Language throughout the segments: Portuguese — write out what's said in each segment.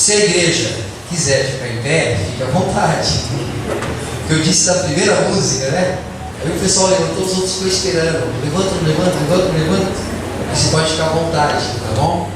Se a igreja quiser ficar em pé, fique à vontade. O que eu disse da primeira música, né? Aí o pessoal levantou, os outros ficou esperando. Levanta, não levanta, levanta, não levanta. Você pode ficar à vontade, tá bom?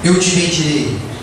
eu te bendirei.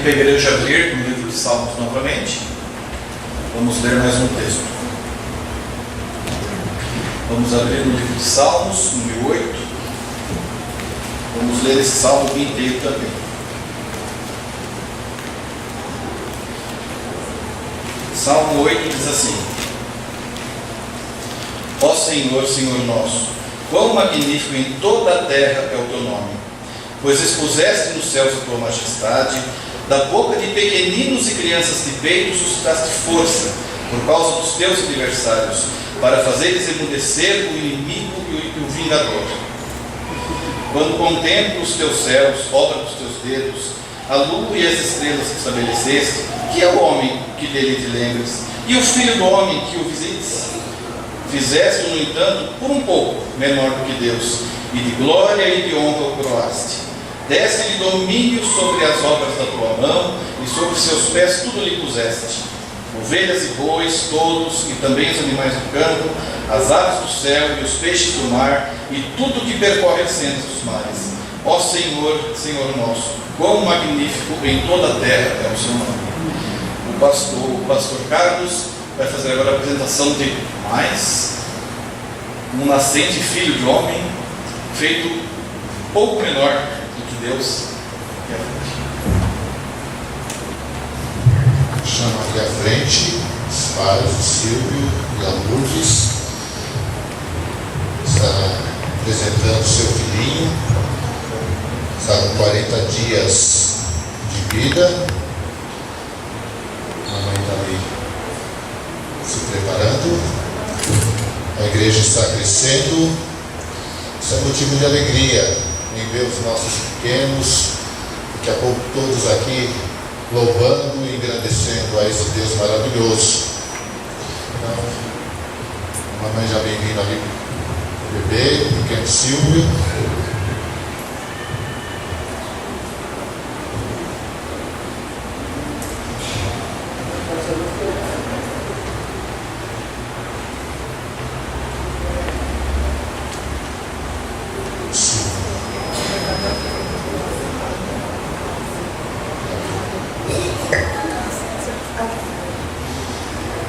para a igreja abrir no livro de Salmos novamente. Vamos ler mais um texto. Vamos abrir no livro de Salmos, número 8. Vamos ler esse salmo inteiro também. Salmo 8 diz assim: Ó Senhor, Senhor nosso, quão magnífico em toda a terra é o teu nome, pois expuseste nos céus a tua majestade, da boca de pequeninos e crianças de peito suscitaste força, por causa dos teus adversários, para fazeres emudecer o inimigo e o vingador. Quando contemplo os teus céus, obra dos teus dedos, a lua e as estrelas que estabeleceste, que é o homem que dele te lembres, e o filho do homem que o visites? Fizeste, no entanto, por um pouco menor do que Deus, e de glória e de honra o coroaste. Deste-lhe domínio sobre as obras da tua mão, e sobre seus pés tudo lhe puseste. Ovelhas e bois, todos, e também os animais do campo, as aves do céu e os peixes do mar, e tudo que percorre as sendas dos mares. Ó Senhor, Senhor nosso, quão magnífico em toda a terra é o seu nome. O pastor Carlos vai fazer agora a apresentação de mais um nascente filho de homem, feito pouco menor do que Deus quer. Chama aqui à frente os pais, o Silvio e a Lourdes. Está apresentando seu filhinho. Está com 40 dias de vida. A mãe está ali se preparando. A igreja está crescendo. Isso é motivo de alegria em ver os nossos pequenos. Daqui a pouco todos aqui louvando e engrandecendo a esse Deus maravilhoso. Então, a mamãe já vem vindo ali, o bebê, o pequeno Silvio.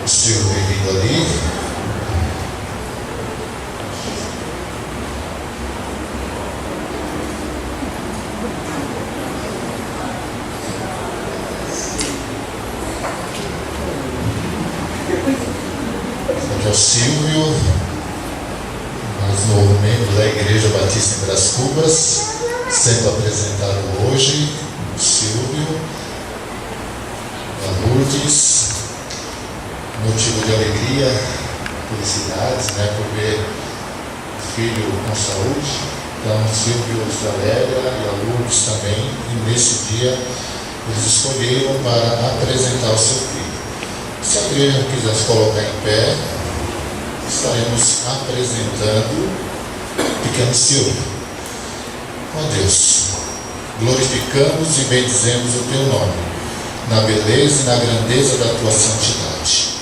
O Silvio vem vindo ali. Aqui é o Silvio, mais novo membro da Igreja Batista em Brás Cubas, sendo apresentado hoje. O Silvio, a Lourdes, motivo de alegria, felicidades, por ver o filho com saúde. Então, o Silvio se alegra e a Lourdes também, e nesse dia eles escolheram para apresentar o seu filho. Se a igreja quiser se colocar em pé, estaremos apresentando o pequeno Silvio. Ó Deus, glorificamos e bendizemos o teu nome, na beleza e na grandeza da tua santidade.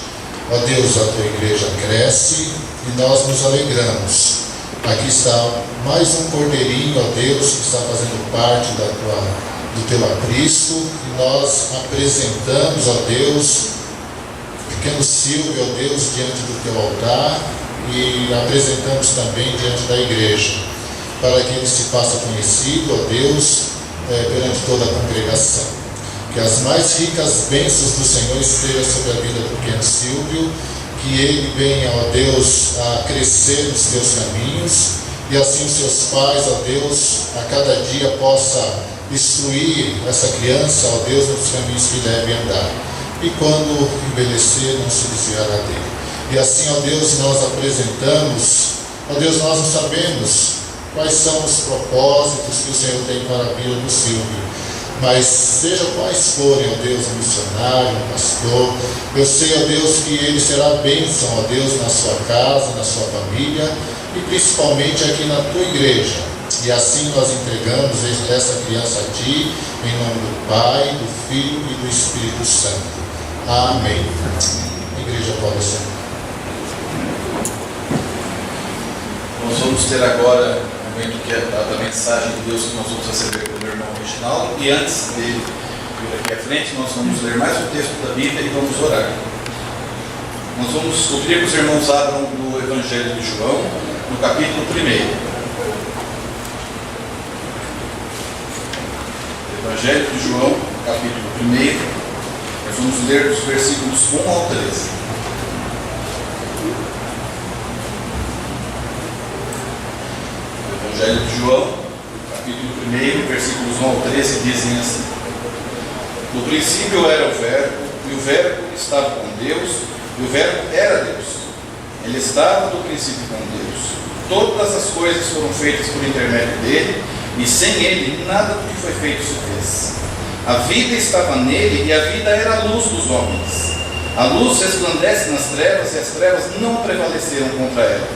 Ó Deus, a tua igreja cresce e nós nos alegramos. Aqui está mais um cordeirinho, ó Deus, que está fazendo parte do teu aprisco, e nós apresentamos, ó Deus, pequeno Silvio, ó Deus, diante do teu altar, e apresentamos também diante da igreja, para que ele se faça conhecido, ó Deus, perante toda a congregação. Que as mais ricas bênçãos do Senhor estejam sobre a vida do pequeno Silvio, que ele venha, ó Deus, a crescer nos teus caminhos, e assim os seus pais, ó Deus, a cada dia possa instruir essa criança, ó Deus, nos caminhos que deve andar. E quando envelhecer, não se desviará dele. E assim, ó Deus, nós apresentamos, ó Deus, nós não sabemos quais são os propósitos que o Senhor tem para a vida do Silvio, mas seja quais forem, ó Deus, um missionário, um pastor, eu sei, ó Deus, que ele será bênção, ó Deus, na sua casa, na sua família e principalmente aqui na tua igreja. E assim nós entregamos essa criança a ti, em nome do Pai, do Filho e do Espírito Santo. Amém. A igreja pode ser. Nós vamos ter agora o momento que é da mensagem de Deus que nós vamos receber do irmão Reginaldo, e antes dele vir aqui à frente, nós vamos ler mais um texto da Bíblia e vamos orar. Eu queria que os irmãos abram no Evangelho de João, no capítulo 1. Evangelho de João, capítulo 1, nós vamos ler dos versículos 1 ao 13. Evangelho de João, capítulo 1, versículos 1 ao 13, dizem assim: No princípio era o Verbo, e o Verbo estava com Deus, e o Verbo era Deus. Ele estava do princípio com Deus. Todas as coisas foram feitas por intermédio dele, e sem ele nada do que foi feito se fez. A vida estava nele, e a vida era a luz dos homens. A luz resplandece nas trevas, e as trevas não prevaleceram contra ela.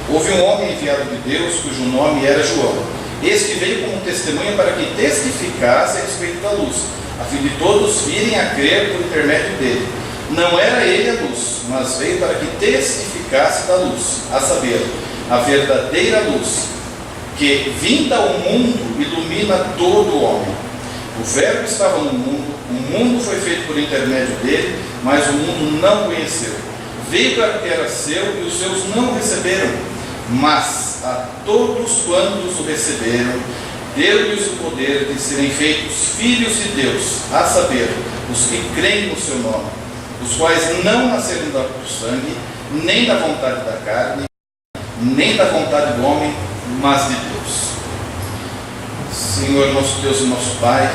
Houve um homem enviado de Deus, cujo nome era João. Este veio como testemunha para que testificasse a respeito da luz, a fim de todos virem a crer por intermédio dele. Não era ele a luz, mas veio para que testificasse da luz, a saber, a verdadeira luz, que, vinda ao mundo, ilumina todo o homem. O Verbo estava no mundo, o mundo foi feito por intermédio dele, mas o mundo não o conheceu. Veio para o que era seu, e os seus não o receberam. Mas a todos quantos o receberam, deu-lhes o poder de serem feitos filhos de Deus, a saber, os que creem no seu nome, os quais não nasceram do sangue, nem da vontade da carne, nem da vontade do homem, mas de Deus. Senhor, nosso Deus e nosso Pai,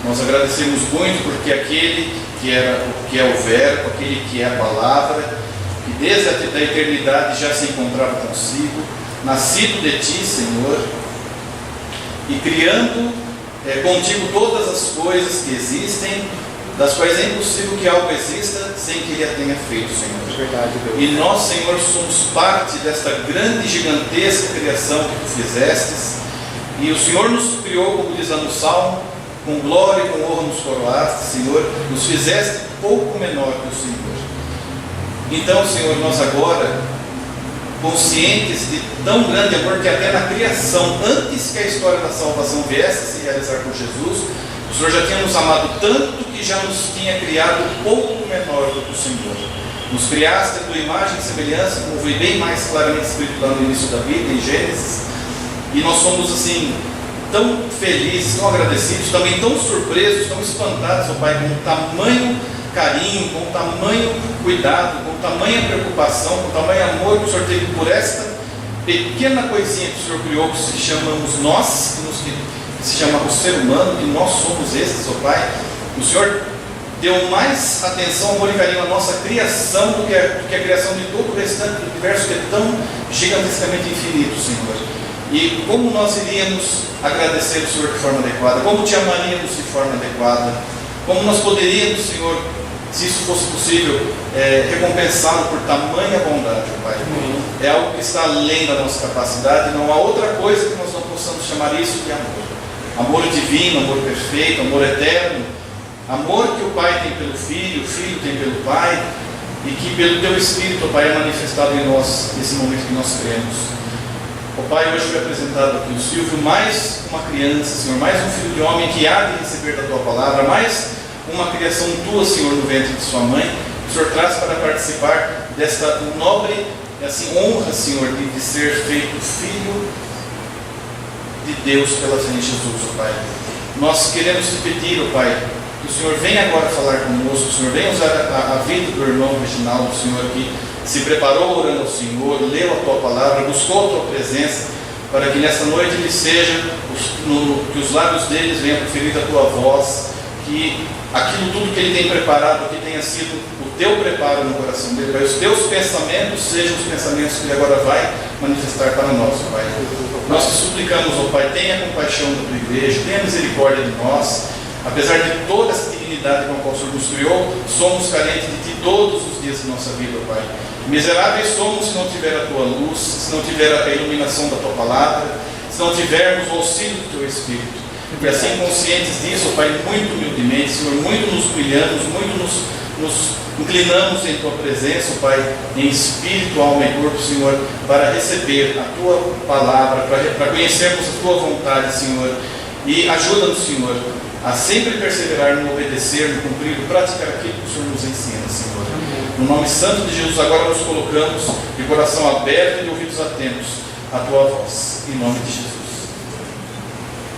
nós agradecemos muito porque aquele que é o Verbo, aquele que é a Palavra, que desde a eternidade já se encontrava consigo, nascido de Ti, Senhor, e criando contigo todas as coisas que existem, das quais é impossível que algo exista sem que Ele a tenha feito, Senhor. Verdade, Deus. E nós, Senhor, somos parte desta grande, gigantesca criação que Tu fizestes, e o Senhor nos criou, como diz lá no Salmo, com glória e com honra nos coroaste, Senhor, nos fizeste pouco menor que o Senhor. Então, Senhor, nós agora, conscientes de tão grande amor que até na criação, antes que a história da salvação viesse a se realizar com Jesus, o Senhor já tinha nos amado tanto que já nos tinha criado pouco menor do que o Senhor. Nos criaste a tua imagem e semelhança, como foi bem mais claramente escrito lá no início da Bíblia, em Gênesis, e nós somos assim, tão felizes, tão agradecidos, também tão surpresos, tão espantados, ó Pai, com o tamanho carinho, com o tamanho cuidado, com tamanha preocupação, com tamanho amor que o Senhor teve por esta pequena coisinha que o Senhor criou, que se chamamos nós, que se chama o ser humano, que nós somos estes, ó Pai. O Senhor deu mais atenção, amor e carinho à nossa criação do que a criação de todo o restante do universo, que é tão gigantescamente infinito, Senhor. E como nós iríamos agradecer o Senhor de forma adequada, como te amaríamos de forma adequada, como nós poderíamos, Senhor, se isso fosse possível, recompensá-lo por tamanha bondade, Pai. É algo que está além da nossa capacidade, não há outra coisa que nós não possamos chamar isso de amor. Amor divino, amor perfeito, amor eterno, amor que o Pai tem pelo Filho, o Filho tem pelo Pai, e que pelo Teu Espírito, Pai, é manifestado em nós, nesse momento que nós cremos. Ó Pai, hoje foi apresentado aqui o Silvio, mais uma criança, Senhor, mais um filho de homem que há de receber da Tua Palavra, mais uma criação Tua, Senhor, no ventre de sua mãe, que o Senhor traz para participar desta nobre honra, Senhor, de ser feito filho de Deus pela fé em Jesus, ó Pai. Nós queremos te pedir, ó Pai, que o Senhor venha agora falar conosco, que o Senhor venha usar a vida do irmão Reginaldo, Senhor, que se preparou orando ao Senhor, leu a Tua Palavra, buscou a Tua presença, para que nesta noite ele seja, que os lábios deles venham proferir a Tua voz, que aquilo tudo que ele tem preparado, que tenha sido o Teu preparo no coração dele, Pai, os Teus pensamentos sejam os pensamentos que ele agora vai manifestar para nós, ó Pai. Nós te suplicamos, ó Pai, tenha compaixão da Tua igreja, tenha misericórdia de nós. Apesar de toda essa dignidade com a qual o Senhor nos criou, somos carentes de Ti todos os dias de nossa vida, ó Pai. Miseráveis somos se não tiver a Tua luz, se não tiver a iluminação da Tua Palavra, se não tivermos o auxílio do Teu Espírito. E assim, conscientes disso, ó Pai, muito humildemente, Senhor, muito nos humilhamos, muito nos inclinamos em Tua presença, ó Pai, em espírito, alma e corpo, Senhor, para receber a Tua Palavra, para conhecermos a Tua vontade, Senhor. E ajuda-nos, Senhor, a sempre perseverar no obedecer, no cumprir, no praticar aquilo que o Senhor nos ensina, Senhor. No nome santo de Jesus, agora nos colocamos de coração aberto e de ouvidos atentos à Tua voz. Em nome de Jesus.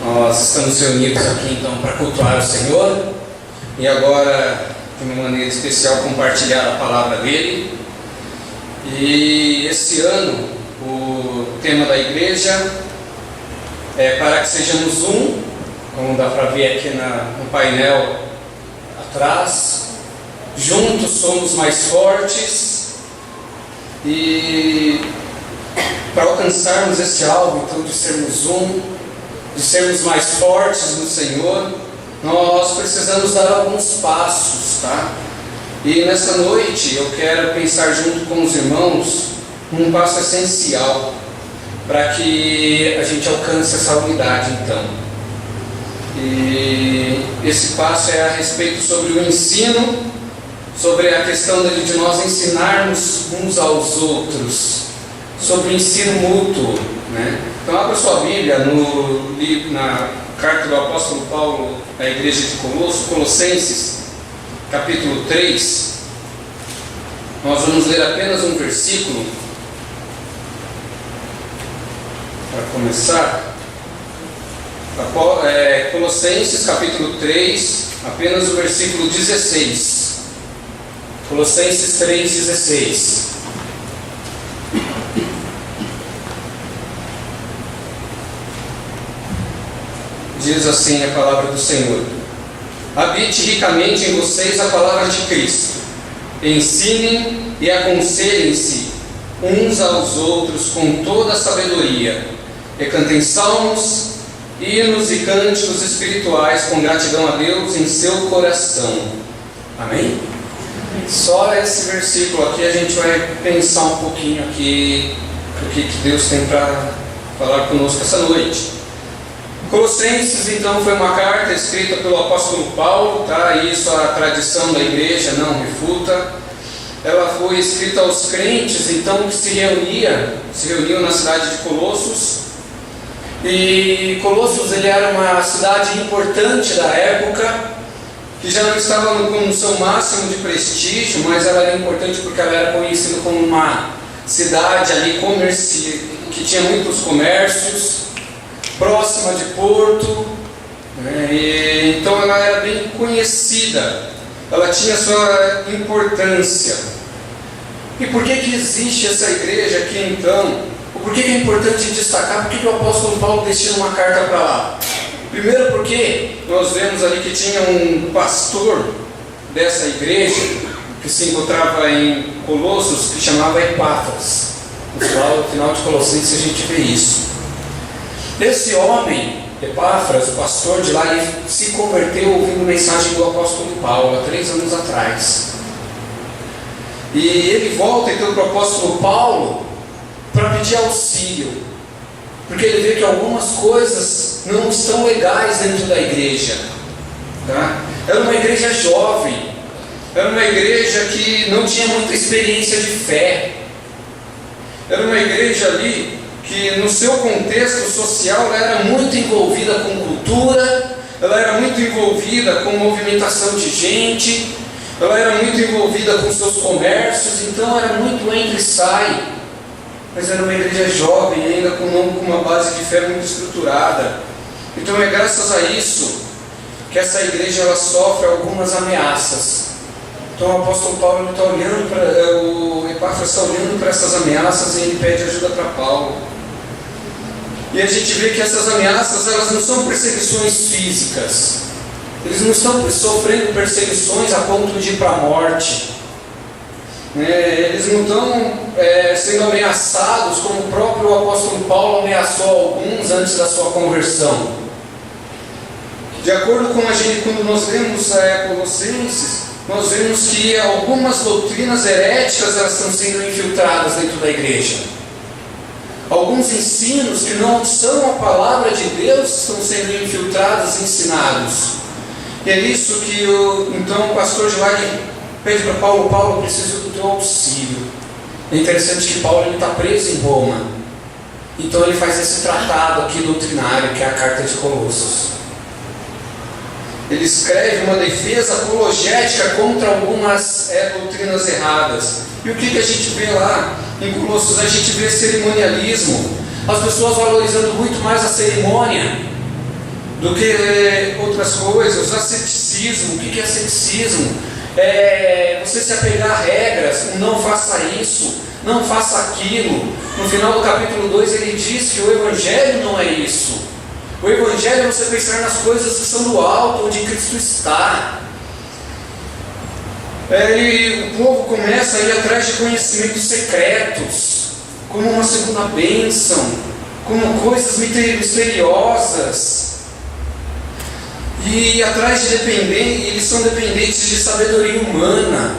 Nós estamos reunidos aqui então para cultuar o Senhor e agora, de uma maneira especial, compartilhar a palavra dele. E esse ano, o tema da igreja é para que sejamos um, como dá para ver aqui no painel atrás. Juntos somos mais fortes. E para alcançarmos esse alvo, então, de sermos um, de sermos mais fortes no Senhor, nós precisamos dar alguns passos, tá? E nessa noite eu quero pensar junto com os irmãos num passo essencial para que a gente alcance essa unidade, então. E esse passo é a respeito sobre o ensino, sobre a questão de nós ensinarmos uns aos outros, sobre o ensino mútuo, né? Então abra sua Bíblia na carta do apóstolo Paulo à igreja de Colossenses, capítulo 3. Nós vamos ler apenas um versículo, para começar. Colossenses capítulo 3, apenas o versículo 16. Colossenses 3,16. Diz assim a palavra do Senhor: habite ricamente em vocês a palavra de Cristo, ensinem e aconselhem-se uns aos outros com toda a sabedoria, e cantem salmos, hinos e cânticos espirituais com gratidão a Deus em seu coração. Amém? Só esse versículo aqui a gente vai pensar um pouquinho aqui o que Deus tem para falar conosco essa noite. Colossenses então foi uma carta escrita pelo apóstolo Paulo, tá? Isso a tradição da igreja não refuta. Ela foi escrita aos crentes então que se reuniam na cidade de Colossos. E Colossos ele era uma cidade importante da época, que já não estava no seu máximo de prestígio, mas ela era importante porque ela era conhecida como uma cidade ali que tinha muitos comércios, próxima de porto, né? Então ela era bem conhecida, ela tinha sua importância. E por que existe essa igreja aqui então? Por que é importante destacar? Por que o apóstolo Paulo destina uma carta para lá? Primeiro porque nós vemos ali que tinha um pastor dessa igreja, que se encontrava em Colossos, que chamava Epáfras. No final de Colossenses a gente vê isso. Esse homem, Epáfras, o pastor de lá, ele se converteu ouvindo mensagem do apóstolo Paulo há 3 anos atrás. E ele volta então para o apóstolo Paulo para pedir auxílio, porque ele vê que algumas coisas não estão legais dentro da igreja, tá? Era uma igreja jovem, era uma igreja que não tinha muita experiência de fé, era uma igreja ali que no seu contexto social ela era muito envolvida com cultura, ela era muito envolvida com movimentação de gente, ela era muito envolvida com seus comércios, então era muito entra e sai. Mas era uma igreja jovem, ainda com uma base de fé muito estruturada. Então é graças a isso que essa igreja ela sofre algumas ameaças. Então o apóstolo Paulo está olhando o Epáfras está olhando para essas ameaças e ele pede ajuda para Paulo. E a gente vê que essas ameaças elas não são perseguições físicas. Eles não estão sofrendo perseguições a ponto de ir para a morte. Eles não estão sendo ameaçados como o próprio apóstolo Paulo ameaçou alguns antes da sua conversão. De acordo com quando nós lemos Colossenses, nós vemos que algumas doutrinas heréticas elas estão sendo infiltradas dentro da igreja. Alguns ensinos que não são a palavra de Deus estão sendo infiltrados e ensinados. E é isso que então o pastor de lá pede para Paulo: Paulo, eu preciso do teu auxílio. É interessante que Paulo está preso em Roma, então ele faz esse tratado aqui doutrinário, que é a carta de Colossos. Ele escreve uma defesa apologética contra algumas doutrinas erradas. E o que a gente vê lá em Colossos? A gente vê cerimonialismo, as pessoas valorizando muito mais a cerimônia do que outras coisas. Asceticismo. O que é asceticismo? Você se apegar a regras, não faça isso, não faça aquilo. No final do capítulo 2 ele diz que o Evangelho não é isso. O Evangelho é você pensar nas coisas que são do alto, onde Cristo está. O povo começa a ir atrás de conhecimentos secretos, como uma segunda bênção, como coisas misteriosas. E atrás de eles são dependentes de sabedoria humana.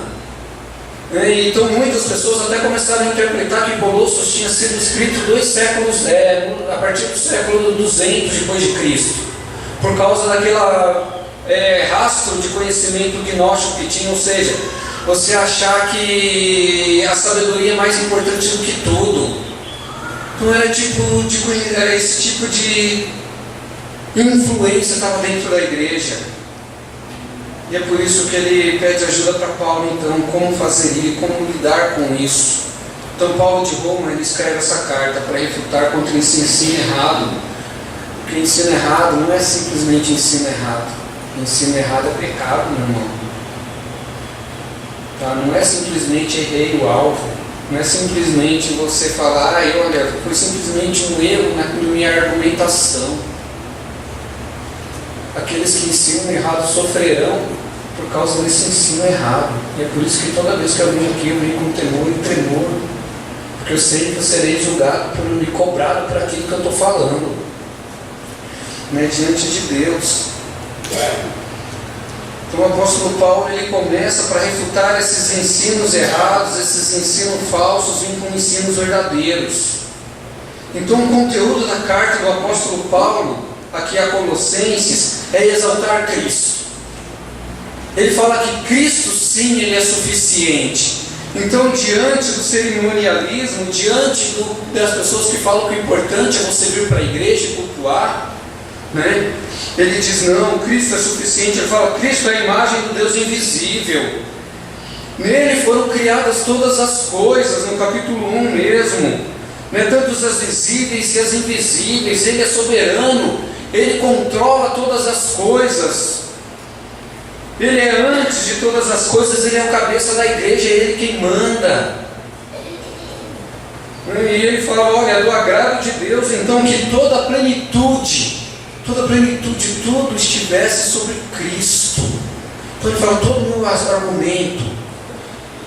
Então muitas pessoas até começaram a interpretar que Colossos tinha sido escrito 2 séculos, a partir do século 200 depois de Cristo, por causa daquela rastro de conhecimento gnóstico que tinha, ou seja, você achar que a sabedoria é mais importante do que tudo. Então era esse tipo de influência estava dentro da igreja. E é por isso que ele pede ajuda para Paulo, então, como fazer e como lidar com isso. Então Paulo de Roma, ele escreve essa carta para refutar contra esse ensino errado. Porque ensino errado não é simplesmente ensino errado. Ensino errado é pecado, meu irmão. Tá? Não é simplesmente errei o alvo. Não é simplesmente você falar, olha, foi simplesmente um erro na minha argumentação. Aqueles que ensinam errado sofrerão por causa desse ensino errado. E é por isso que toda vez que eu venho aqui, eu venho com temor e tremor. Porque eu sei que eu serei julgado e cobrado por aquilo que eu estou falando, né, diante de Deus. Então o apóstolo Paulo, ele começa para refutar esses ensinos errados, esses ensinos falsos, vindo com ensinos verdadeiros. Então o conteúdo da carta do apóstolo Paulo, aqui a Colossenses, é exaltar Cristo. Ele fala que Cristo sim, ele é suficiente. Então, diante do cerimonialismo, diante das pessoas que falam que o importante é você vir para a igreja e cultuar, né? Ele diz, não, Cristo é suficiente. Ele fala, Cristo é a imagem do Deus invisível. Nele foram criadas todas as coisas, no capítulo 1 mesmo, né? Tanto as visíveis e as invisíveis. Ele é soberano, ele controla todas as coisas. Ele é antes de todas as coisas, ele é o cabeça da igreja, é ele quem manda. E ele fala, olha, do agrado de Deus, então que toda a plenitude, tudo estivesse sobre Cristo. Então ele fala, todo o meu argumento,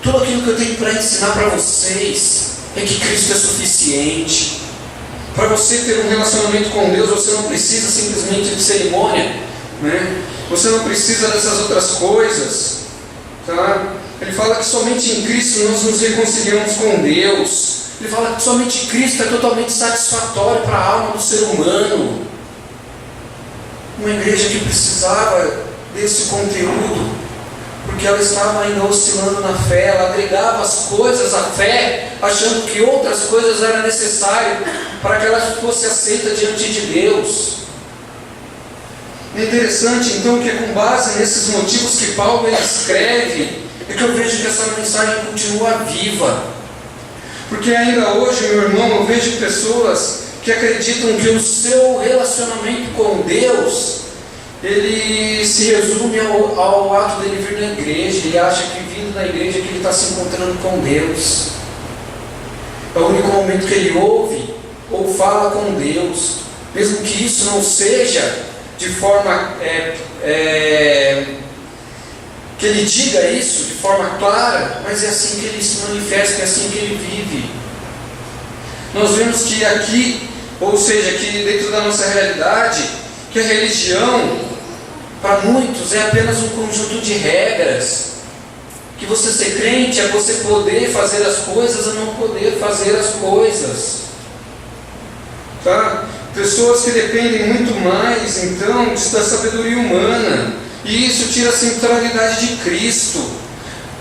tudo aquilo que eu tenho para ensinar para vocês, é que Cristo é suficiente. Para você ter um relacionamento com Deus, você não precisa simplesmente de cerimônia, né? Você não precisa dessas outras coisas, tá? Ele fala que somente em Cristo nós nos reconciliamos com Deus. Ele fala que somente Cristo é totalmente satisfatório para a alma do ser humano. Uma igreja que precisava desse conteúdo, porque ela estava ainda oscilando na fé, ela agregava as coisas à fé, achando que outras coisas eram necessárias para que ela fosse aceita diante de Deus. É interessante então que é com base nesses motivos que Paulo ele escreve, é que eu vejo que essa mensagem continua viva. Porque ainda hoje, meu irmão, eu vejo pessoas que acreditam que o seu relacionamento com Deus, ele se resume ao ato dele vir na igreja. Ele acha que vindo na igreja que ele está se encontrando com Deus. É o único momento que ele ouve ou fala com Deus. Mesmo que isso não seja de forma que ele diga isso de forma clara, mas é assim que ele se manifesta, é assim que ele vive. Nós vemos que aqui, ou seja, que dentro da nossa realidade, que a religião, para muitos, é apenas um conjunto de regras. Que você ser crente é você poder fazer as coisas ou não poder fazer as coisas. Tá? Pessoas que dependem muito mais, então, da sabedoria humana. E isso tira a centralidade de Cristo.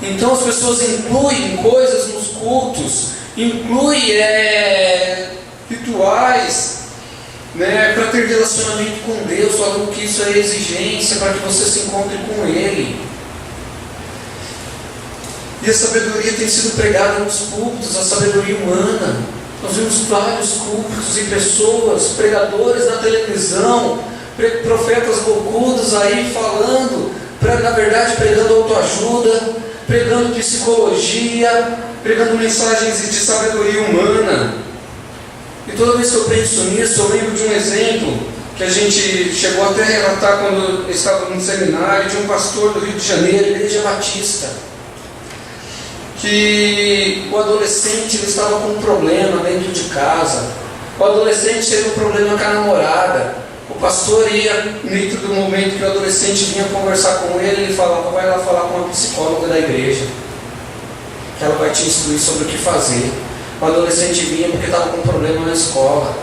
Então as pessoas incluem coisas nos cultos, incluem rituais, né, para ter relacionamento com Deus, falando que isso é exigência para que você se encontre com Ele. E a sabedoria tem sido pregada nos cultos, a sabedoria humana. Nós vemos vários cultos e pessoas, pregadores na televisão, profetas bocudos aí falando, na verdade pregando autoajuda, pregando psicologia, pregando mensagens de sabedoria humana. E toda vez que eu penso nisso, eu lembro de um exemplo que a gente chegou até a relatar quando eu estava no seminário, de um pastor do Rio de Janeiro, Igreja Batista, que o adolescente ele estava com um problema dentro de casa. O adolescente teve um problema com a namorada. O pastor ia, dentro do momento que o adolescente vinha conversar com ele, ele falava, vai lá falar com uma psicóloga da igreja, que ela vai te instruir sobre o que fazer. O adolescente vinha porque estava com um problema na escola.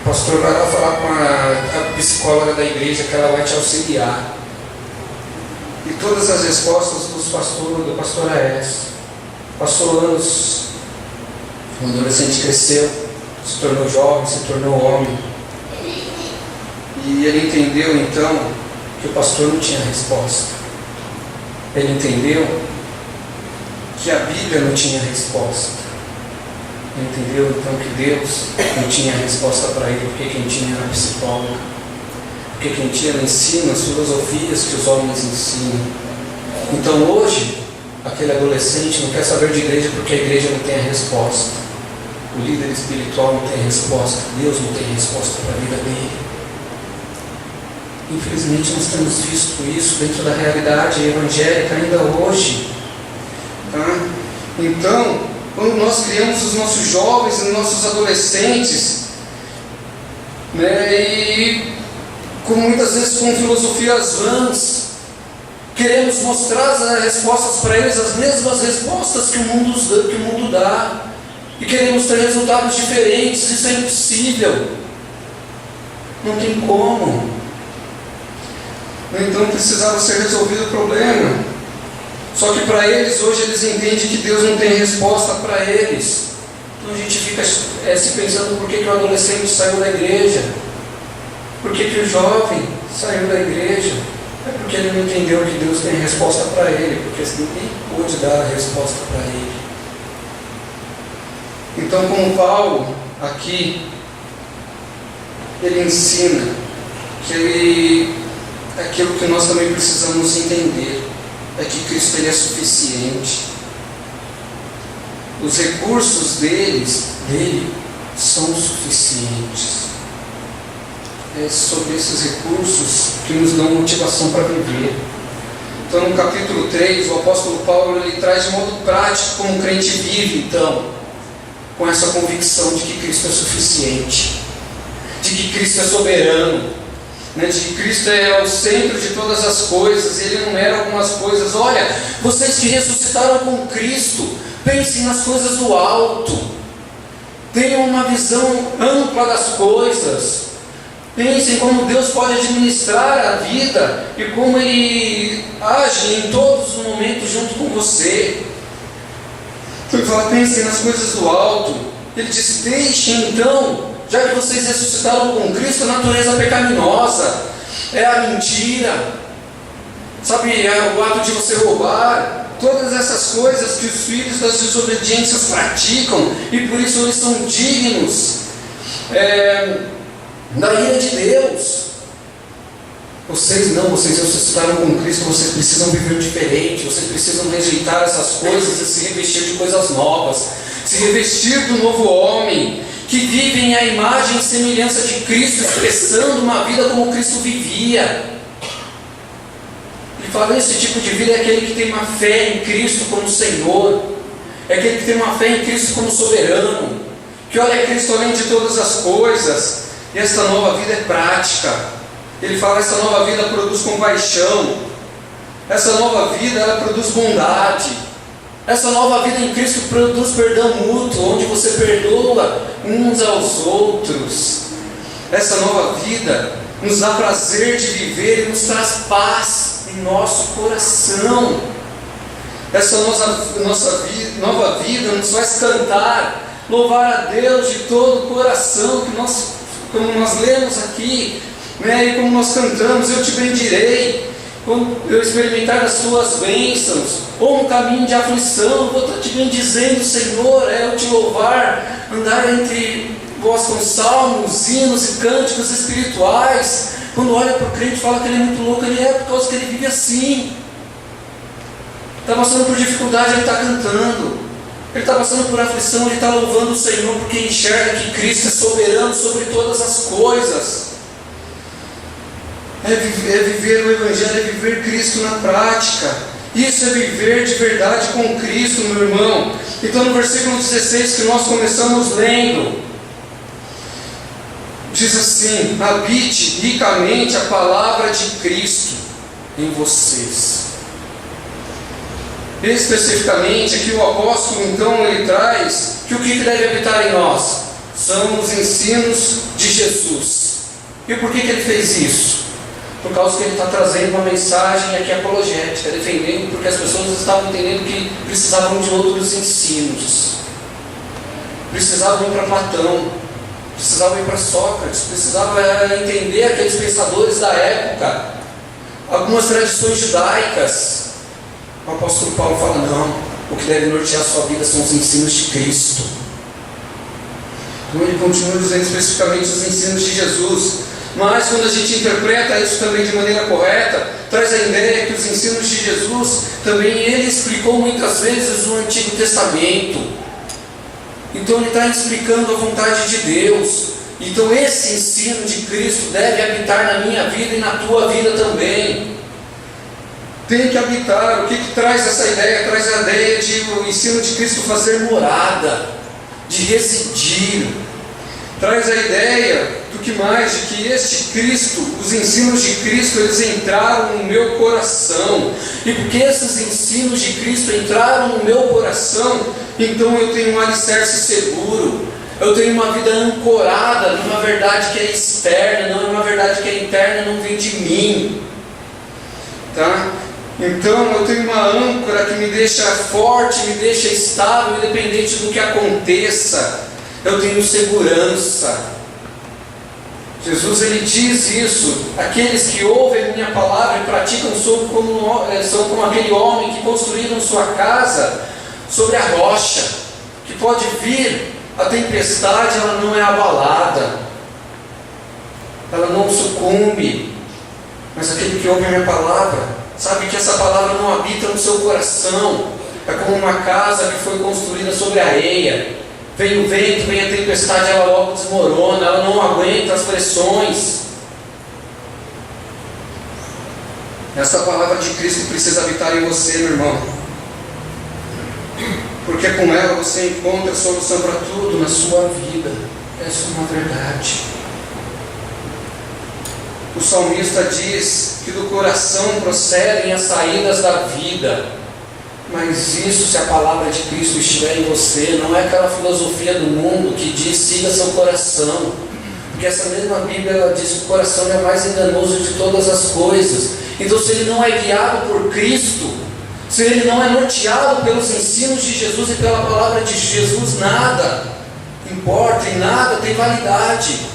O pastor vai lá falar com a psicóloga da igreja, que ela vai te auxiliar. E todas as respostas do pastor é essa. Passou anos, o adolescente cresceu, se tornou jovem, se tornou homem. E ele entendeu então que o pastor não tinha resposta. Ele entendeu que a Bíblia não tinha resposta. entendeu então que Deus não tinha resposta para ele, porque quem tinha era a psicóloga, porque quem tinha ensina as filosofias que os homens ensinam. Então hoje, aquele adolescente não quer saber de igreja porque a igreja não tem a resposta, o líder espiritual não tem a resposta, Deus não tem resposta para a vida dele. Infelizmente nós temos visto isso dentro da realidade evangélica ainda hoje, tá? Então, quando nós criamos os nossos jovens e os nossos adolescentes, né, e muitas vezes com filosofias vãs, queremos mostrar as respostas para eles, as mesmas respostas que o mundo dá, e queremos ter resultados diferentes. Isso é impossível, não tem como. Então precisava ser resolvido o problema. Só que para eles, hoje eles entendem que Deus não tem resposta para eles. Então a gente fica se pensando por que o adolescente saiu da igreja, por que o jovem saiu da igreja. É porque ele não entendeu que Deus tem resposta para ele, porque ninguém pôde dar a resposta para ele. Então, como Paulo aqui, ele ensina que aquilo que nós também precisamos entender é que Cristo ele é suficiente. Os recursos dele são suficientes. É sobre esses recursos que nos dão motivação para viver. Então, no capítulo 3, o apóstolo Paulo ele traz de modo prático como o crente vive, então, com essa convicção de que Cristo é suficiente, de que Cristo é soberano, né, de que Cristo é o centro de todas as coisas, Ele enumera algumas coisas. Olha, vocês que ressuscitaram com Cristo, pensem nas coisas do alto, tenham uma visão ampla das coisas, pensem como Deus pode administrar a vida e como Ele age em todos os momentos junto com você. Ele fala, pensem nas coisas do alto. Ele disse, deixem então, já que vocês ressuscitaram com Cristo, a natureza pecaminosa, é a mentira, sabe, é o ato de você roubar, todas essas coisas que os filhos das desobediências praticam, e por isso eles são dignos da ira de Deus. Vocês ressuscitaram com Cristo, vocês precisam viver diferente, vocês precisam rejeitar essas coisas e se revestir de coisas novas, se revestir do novo homem, que vivem a imagem e semelhança de Cristo, expressando uma vida como Cristo vivia. Ele fala, esse tipo de vida é aquele que tem uma fé em Cristo como Senhor, é aquele que tem uma fé em Cristo como soberano, que olha Cristo além de todas as coisas. E essa nova vida é prática. Ele fala, essa nova vida produz compaixão, essa nova vida ela produz bondade, essa nova vida em Cristo produz perdão mútuo, onde você perdoa uns aos outros. Essa nova vida nos dá prazer de viver e nos traz paz em nosso coração. Essa nova vida nos faz cantar, louvar a Deus de todo o coração, como nós lemos aqui, né, e como nós cantamos, eu te bendirei, quando eu experimentar as tuas bênçãos, ou um caminho de aflição, vou estar te bendizendo, Senhor, eu te louvar, andar entre vós com salmos, hinos e cânticos espirituais. Quando olha para o crente e fala que ele é muito louco, ele é por causa que ele vive assim. Está passando por dificuldade, ele está cantando. Ele está passando por aflição, ele está louvando o Senhor, porque enxerga que Cristo é soberano sobre todas as coisas. É viver o Evangelho, é viver Cristo na prática. Isso é viver de verdade com Cristo, meu irmão. Então no versículo 16 que nós começamos lendo, diz assim, habite ricamente a palavra de Cristo em vocês. Especificamente aqui o apóstolo então ele traz que o que deve habitar em nós são os ensinos de Jesus. E por que ele fez isso? Por causa que ele está trazendo uma mensagem aqui apologética, defendendo, porque as pessoas estavam entendendo que precisavam de outros ensinos, precisavam ir para Platão, precisavam ir para Sócrates, precisavam entender aqueles pensadores da época, algumas tradições judaicas. O apóstolo Paulo fala, não, o que deve nortear a sua vida são os ensinos de Cristo. Então ele continua dizendo especificamente os ensinos de Jesus. Mas quando a gente interpreta isso também de maneira correta, traz a ideia que os ensinos de Jesus também ele explicou muitas vezes no Antigo Testamento. Então ele está explicando a vontade de Deus. Então esse ensino de Cristo deve habitar na minha vida e na tua vida também. Tem que habitar. O que traz essa ideia? Traz a ideia de o ensino de Cristo fazer morada, de residir. Traz a ideia do que mais? De que este Cristo, os ensinos de Cristo, eles entraram no meu coração. E porque esses ensinos de Cristo entraram no meu coração, então eu tenho um alicerce seguro. Eu tenho uma vida ancorada numa verdade que é externa, não numa verdade que é interna, não vem de mim. Tá? Então eu tenho uma âncora que me deixa forte, me deixa estável, independente do que aconteça. Eu tenho segurança. Jesus ele diz isso: aqueles que ouvem a minha palavra e praticam são como aquele homem que construíram sua casa sobre a rocha, que pode vir a tempestade, ela não é abalada, ela não sucumbe. Mas aquele que ouve a minha palavra sabe que essa palavra não habita no seu coração. É como uma casa que foi construída sobre areia. Vem o vento, vem a tempestade, ela logo desmorona, ela não aguenta as pressões. Essa palavra de Cristo precisa habitar em você, meu irmão. Porque com ela você encontra solução para tudo na sua vida. Essa é uma verdade. O salmista diz que do coração procedem as saídas da vida. Mas isso, se a palavra de Cristo estiver em você, não é aquela filosofia do mundo que diz siga seu coração. Porque essa mesma Bíblia ela diz que o coração é mais enganoso de todas as coisas. Então se ele não é guiado por Cristo, se ele não é norteado pelos ensinos de Jesus e pela palavra de Jesus, nada importa e nada tem validade.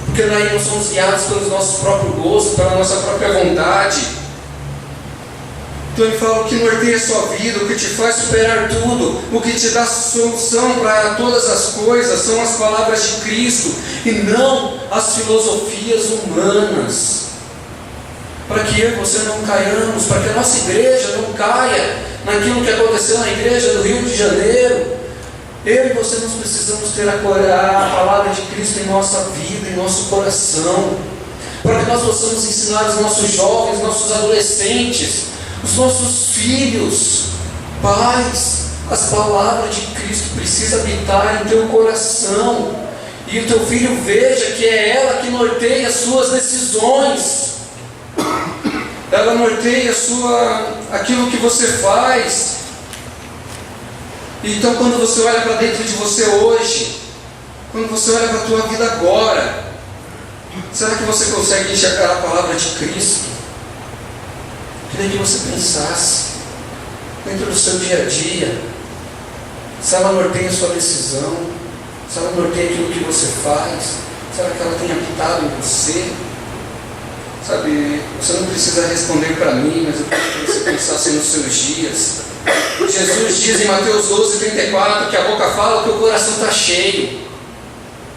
Porque daí nós somos guiados pelos nossos próprios gostos, pela nossa própria vontade. Então ele fala: o que norteia a sua vida, o que te faz superar tudo, o que te dá solução para todas as coisas, são as palavras de Cristo e não as filosofias humanas. Para que eu e você não caiamos, para que a nossa igreja não caia naquilo que aconteceu na igreja do Rio de Janeiro. Eu e você nós precisamos ter a palavra de Cristo em nossa vida, em nosso coração, para que nós possamos ensinar os nossos jovens, nossos adolescentes, os nossos filhos, pais, as palavras de Cristo precisam habitar em teu coração, e o teu filho veja que é ela que norteia as suas decisões, ela norteia aquilo que você faz. Então quando você olha para dentro de você hoje, quando você olha para a tua vida agora, será que você consegue enxergar a palavra de Cristo? Queria que você pensasse dentro do seu dia a dia, se ela norteia a sua decisão, se ela norteia aquilo que você faz, será que ela tem habitado em você? Sabe, você não precisa responder para mim, mas eu quero que você pensasse nos seus dias. Jesus diz em Mateus 12:34 que a boca fala que o coração está cheio.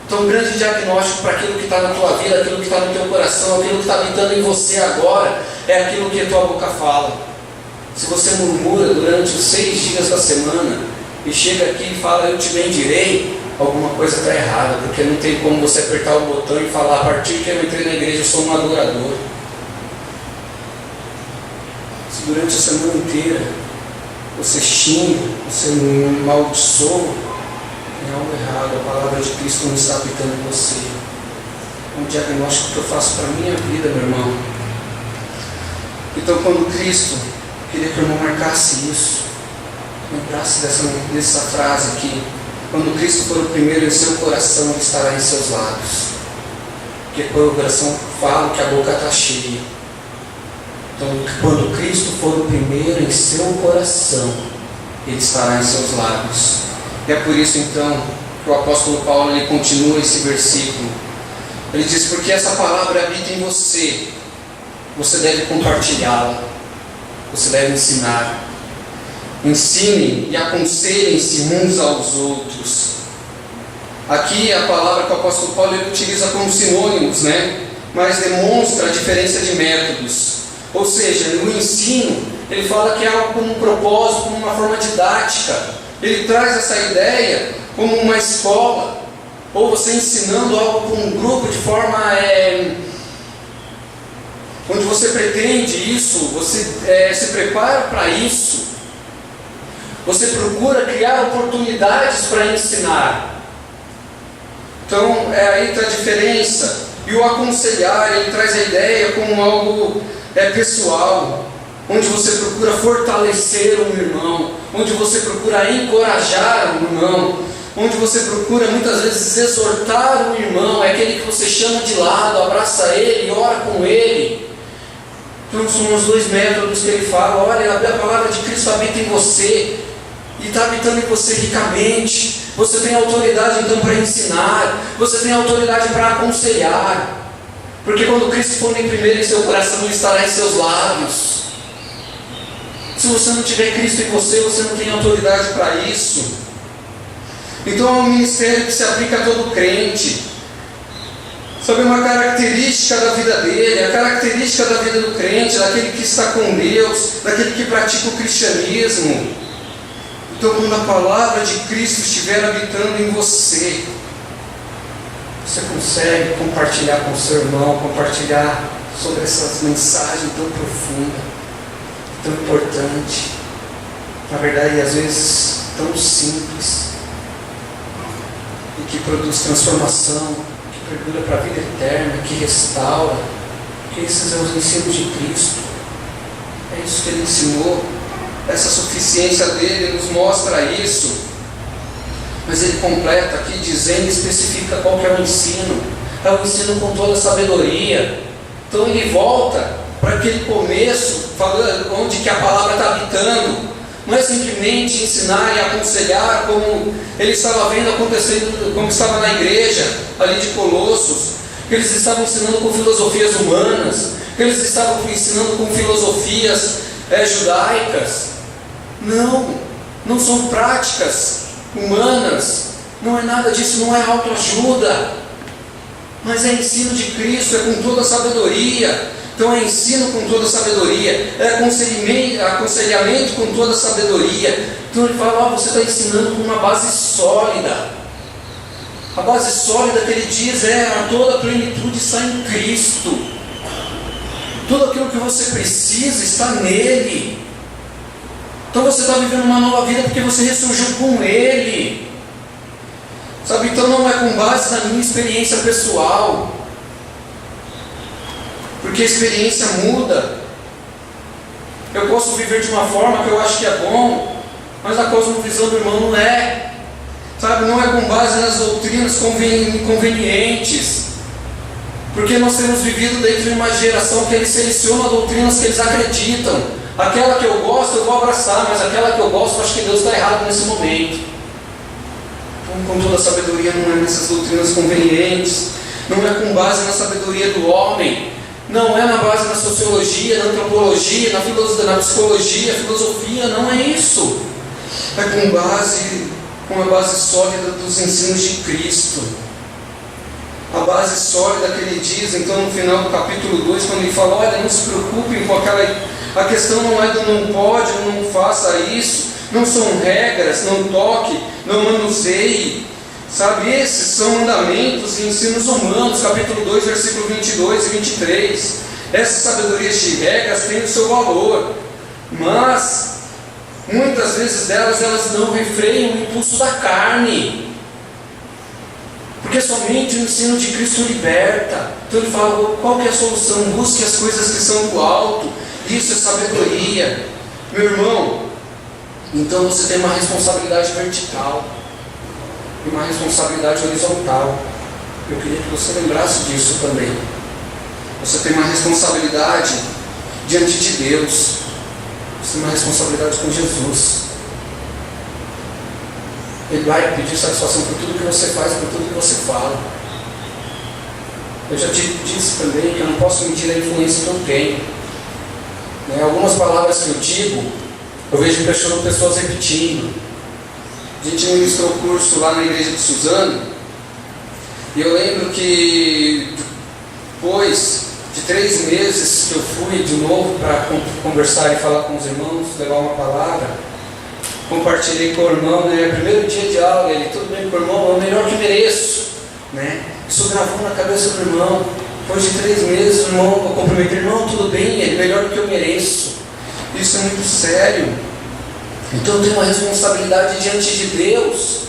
Então um grande diagnóstico para aquilo que está na tua vida, aquilo que está no teu coração, aquilo que está habitando em você agora, é aquilo que a tua boca fala. Se você murmura durante os 6 dias da semana e chega aqui e fala eu te bendirei, alguma coisa está errada, porque não tem como você apertar o botão e falar a partir que eu entrei na igreja eu sou um adorador. Se durante a semana inteira você xinga, você amaldiçoa, é algo errado, a palavra de Cristo não está habitando em você. É um diagnóstico que eu faço para a minha vida, meu irmão. Então quando Cristo, queria que o irmão marcasse isso, lembrasse dessa frase aqui: quando Cristo for o primeiro em seu coração, Ele estará em seus lábios. Porque quando o coração fala que a boca está cheia. Então quando Cristo for o primeiro em seu coração, Ele estará em seus lábios. E é por isso então que o apóstolo Paulo ele continua esse versículo. Ele diz: porque essa palavra habita em você, você deve compartilhá-la, você deve ensinar. Ensinem e aconselhem-se uns aos outros. Aqui a palavra que o apóstolo Paulo ele utiliza como sinônimos, né? Mas demonstra a diferença de métodos. Ou seja, no ensino, ele fala que é algo como um propósito, como uma forma didática. Ele traz essa ideia como uma escola, ou você ensinando algo com um grupo de forma onde você pretende isso, você se prepara para isso, você procura criar oportunidades para ensinar. Então, aí está a diferença. E o aconselhar, ele traz a ideia como algo pessoal, onde você procura fortalecer um irmão, onde você procura encorajar um irmão, onde você procura muitas vezes exortar um irmão, é aquele que você chama de lado, abraça ele, ora com ele. Então são os dois métodos que ele fala. Olha, a palavra de Cristo habita em você, e está habitando em você ricamente. Você tem autoridade então para ensinar, você tem autoridade para aconselhar, porque quando Cristo for em primeiro em seu coração, Ele estará em seus lábios. Se você não tiver Cristo em você, você não tem autoridade para isso. Então é um ministério que se aplica a todo crente. Sabe, uma característica da vida dele, a característica da vida do crente, daquele que está com Deus, daquele que pratica o cristianismo. Então, quando a palavra de Cristo estiver habitando em você, você consegue compartilhar com o seu irmão, compartilhar sobre essas mensagens tão profundas, tão importantes, na verdade, às vezes, tão simples, e que produz transformação, que perdura para a vida eterna, que restaura, que esses são os ensinos de Cristo. É isso que Ele ensinou. Essa suficiência dele nos mostra isso. Mas ele completa aqui dizendo, especifica qual que é o ensino. É o ensino com toda a sabedoria. Então ele volta para aquele começo, falando onde que a palavra está habitando. Não é simplesmente ensinar e aconselhar como ele estava vendo acontecendo, como estava na igreja ali de Colossos, que eles estavam ensinando com filosofias humanas, que eles estavam ensinando com filosofias judaicas. Não são práticas humanas, não é nada disso, não é autoajuda, mas é ensino de Cristo, é com toda a sabedoria. Então é ensino com toda a sabedoria, é aconselhamento com toda a sabedoria. Então ele fala, você está ensinando com uma base sólida. A base sólida que ele diz toda a plenitude está em Cristo. Tudo aquilo que você precisa está nele. Então você está vivendo uma nova vida porque você ressurgiu com Ele. Sabe, então não é com base na minha experiência pessoal. Porque a experiência muda. Eu posso viver de uma forma que eu acho que é bom, mas a cosmovisão do irmão não é. Sabe, não é com base nas doutrinas convenientes. Porque nós temos vivido dentro de uma geração que eles selecionam doutrinas que eles acreditam. Aquela que eu gosto eu vou abraçar, mas aquela que eu gosto eu acho que Deus está errado nesse momento. Então, com toda a sabedoria, não é nessas doutrinas convenientes, não é com base na sabedoria do homem, não é na base na sociologia, na antropologia, na psicologia, filosofia, não é isso. É com a base sólida dos ensinos de Cristo. A base sólida que ele diz, então, no final do capítulo 2, quando ele fala, olha, não se preocupem com aquela... A questão não é do não pode ou não faça isso, não são regras, não toque, não manuseie. Sabe, esses são mandamentos e ensinos humanos, capítulo 2, versículo 22 e 23. Essas sabedorias de regras têm o seu valor, mas muitas vezes elas não refreiam o impulso da carne. Porque somente o ensino de Cristo liberta. Então ele fala, qual que é a solução? Busque as coisas que são do alto. Isso é sabedoria. Meu irmão, então você tem uma responsabilidade vertical e uma responsabilidade horizontal. Eu queria que você lembrasse disso também. Você tem uma responsabilidade diante de Deus. Você tem uma responsabilidade com Jesus. Ele vai pedir satisfação por tudo que você faz, por tudo que você fala. Eu já te disse também que eu não posso medir a influência que eu tenho. Algumas palavras que eu digo, eu vejo pessoas repetindo. A gente ministrou o curso lá na igreja de Suzano, E eu lembro que depois de 3 meses que eu fui de novo para conversar e falar com os irmãos, levar uma palavra, compartilhei com o irmão, né? Primeiro dia de aula, ele, tudo bem com o irmão, é o melhor que mereço, né? Isso gravou na cabeça do irmão. Depois de 3 meses, o irmão, eu cumprimentei, irmão, tudo bem, ele é melhor do que eu mereço. Isso é muito sério. Então eu tenho uma responsabilidade diante de Deus,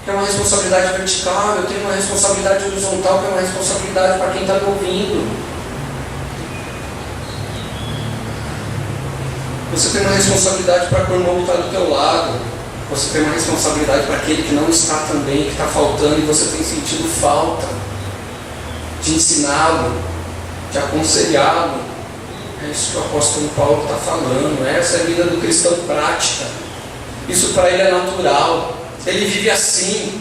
que é uma responsabilidade vertical, eu tenho uma responsabilidade horizontal, que é uma responsabilidade para quem está me ouvindo. Você tem uma responsabilidade para o irmão que está do teu lado. Você tem uma responsabilidade para aquele que não está também, que está faltando, e você tem sentido falta de ensiná-lo, de aconselhá-lo. É isso que o apóstolo Paulo está falando. Essa é a vida do cristão prática. Isso para ele é natural. Ele vive assim.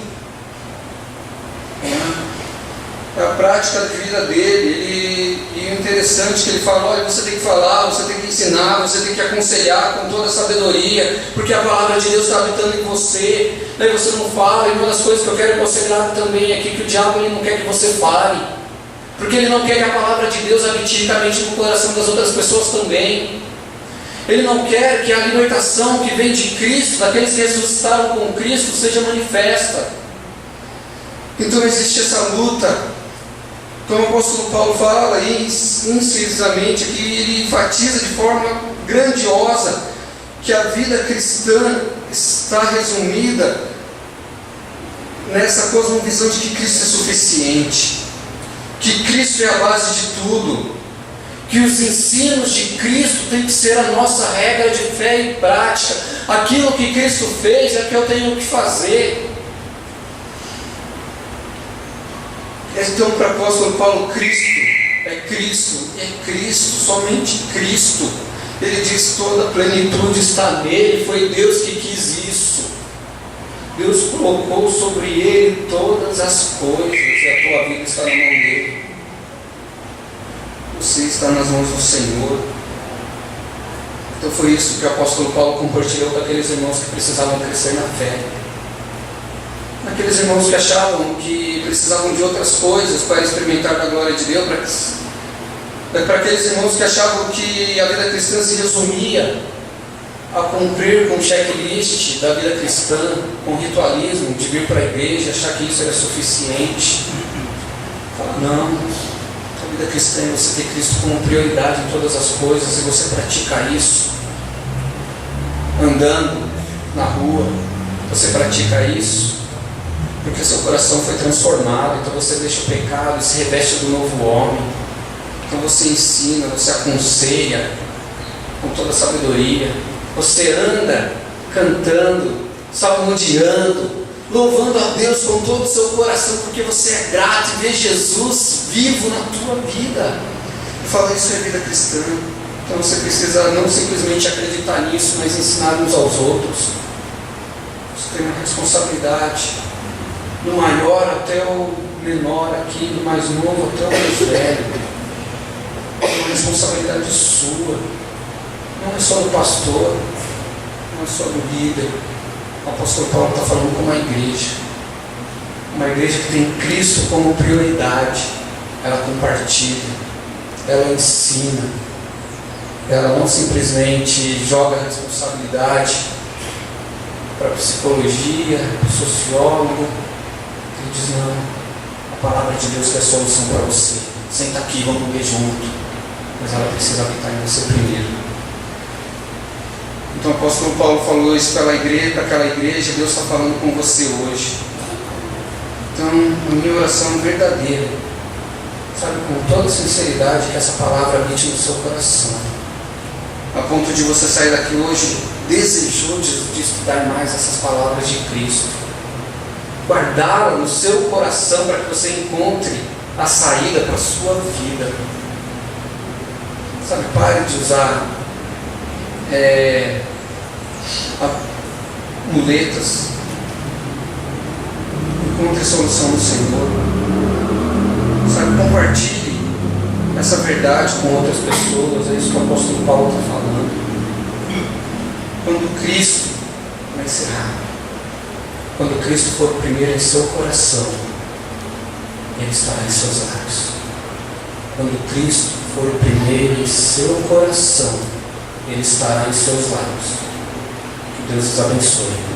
É a prática de vida dele. E o interessante é que ele fala: olha, você tem que falar, você tem que ensinar, você tem que aconselhar com toda a sabedoria, porque a palavra de Deus está habitando em você. Daí você não fala. E uma das coisas que eu quero que você grave também aqui, que o diabo ele não quer que você fale, porque ele não quer que a palavra de Deus habite ricamente no coração das outras pessoas também. Ele não quer que a libertação que vem de Cristo, daqueles que ressuscitaram com Cristo, seja manifesta. Então existe essa luta. Então o apóstolo Paulo fala aí, incisivamente, que ele enfatiza de forma grandiosa que a vida cristã está resumida nessa cosmovisão de que Cristo é suficiente, que Cristo é a base de tudo, que os ensinos de Cristo têm que ser a nossa regra de fé e prática. Aquilo que Cristo fez é o que eu tenho que fazer. Então, para o apóstolo Paulo, Cristo, somente Cristo. Ele diz: toda a plenitude está nele, foi Deus que quis isso. Deus colocou sobre ele todas as coisas, e a tua vida está na mão dele. Você está nas mãos do Senhor. Então foi isso que o apóstolo Paulo compartilhou com aqueles irmãos que precisavam crescer na fé. Aqueles irmãos que achavam que precisavam de outras coisas para experimentar a glória de Deus, para aqueles irmãos que achavam que a vida cristã se resumia a cumprir com o checklist da vida cristã, com ritualismo, de vir para a igreja, achar que isso era suficiente. Fala: não, a vida cristã é você ter Cristo como prioridade em todas as coisas, e você pratica isso andando na rua, você pratica isso porque seu coração foi transformado. Então você deixa o pecado e se reveste do novo homem. Então você ensina, você aconselha com toda a sabedoria. Você anda cantando, salmodiando, louvando a Deus com todo o seu coração, porque você é grato e vê Jesus vivo na tua vida. E fala: isso é vida cristã. Então você precisa não simplesmente acreditar nisso, mas ensinar uns aos outros. Você tem uma responsabilidade, do maior até o menor aqui, do mais novo até o mais velho. É uma responsabilidade sua. Não é só do pastor, não é só do líder. O apóstolo Paulo está falando com uma igreja que tem Cristo como prioridade. Ela compartilha, ela ensina, ela não simplesmente joga a responsabilidade para a psicologia, para o sociólogo. Ele diz: não, a palavra de Deus é a solução para você. Senta aqui, vamos ver junto. Mas ela precisa habitar em você primeiro. Então o apóstolo Paulo falou isso para aquela igreja. Deus está falando com você hoje. Então a minha oração verdadeira, sabe, com toda sinceridade, que essa palavra habite no seu coração, a ponto de você sair daqui hoje desejoso de estudar mais essas palavras de Cristo, guardá-la no seu coração para que você encontre a saída para a sua vida. Sabe, pare de usar muletas. Encontre solução no Senhor. Sabe, compartilhe essa verdade com outras pessoas. É isso que o apóstolo Paulo está falando. Quando Cristo vai encerrar, quando Cristo for o primeiro em seu coração, Ele estará em seus lares. Quando Cristo for o primeiro em seu coração, Ele estará em seus lares. Que Deus os abençoe.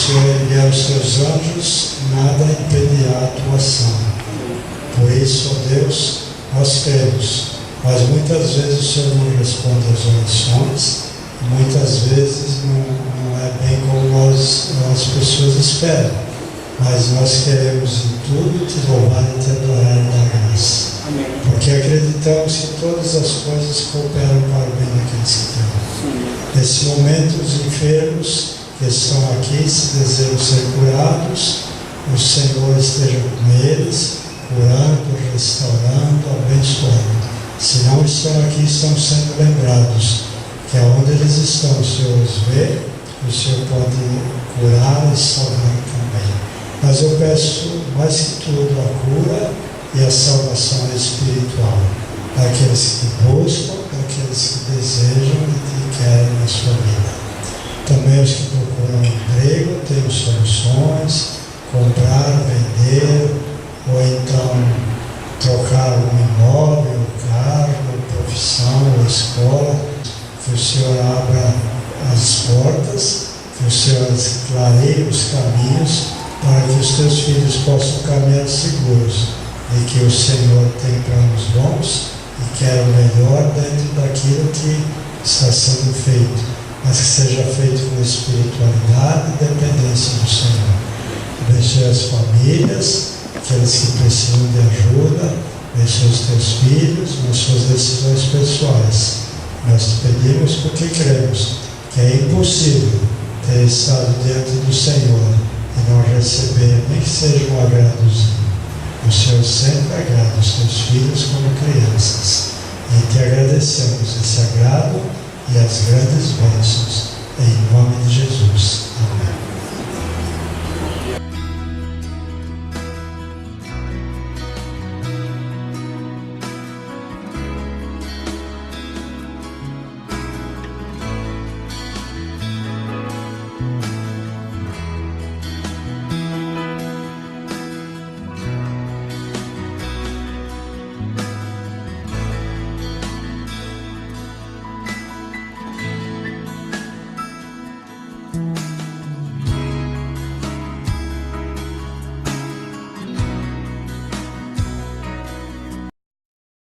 Senhor enviar os teus anjos, nada impedirá a tua ação. Por isso, ó Deus, nós cremos, mas muitas vezes o Senhor não responde às orações, muitas vezes não é bem como as pessoas esperam, mas nós queremos em tudo te louvar e te adorar e dar graça. Amém. Porque acreditamos que todas as coisas cooperam para o bem daqueles que te amam. Nesse momento, os enfermos que estão aqui, se desejam ser curados, o Senhor esteja com eles, curando, restaurando, abençoando. Se não estão aqui, estão sendo lembrados que aonde eles estão, o Senhor os vê, o Senhor pode curar e salvar também. Mas eu peço, mais que tudo, a cura e a salvação espiritual daqueles que buscam, daqueles que desejam e que querem na sua vida. Também os que procuram emprego, têm soluções, comprar, vender, ou então trocar um imóvel, cargo, profissão ou escola. Que o Senhor abra as portas, que o Senhor clareie os caminhos para que os teus filhos possam caminhar seguros e que o Senhor tem planos bons e quer o melhor dentro daquilo que está sendo feito, mas que seja feito com espiritualidade e dependência do Senhor. Abençoe as famílias, aqueles que precisam de ajuda, abençoe os teus filhos nas suas decisões pessoais. Nós te pedimos porque cremos que é impossível ter estado diante do Senhor e não receber nem que seja um agradozinho. O Senhor sempre agrada os teus filhos como crianças. E te agradecemos esse agrado e as grandes bênçãos. Em nome de Jesus.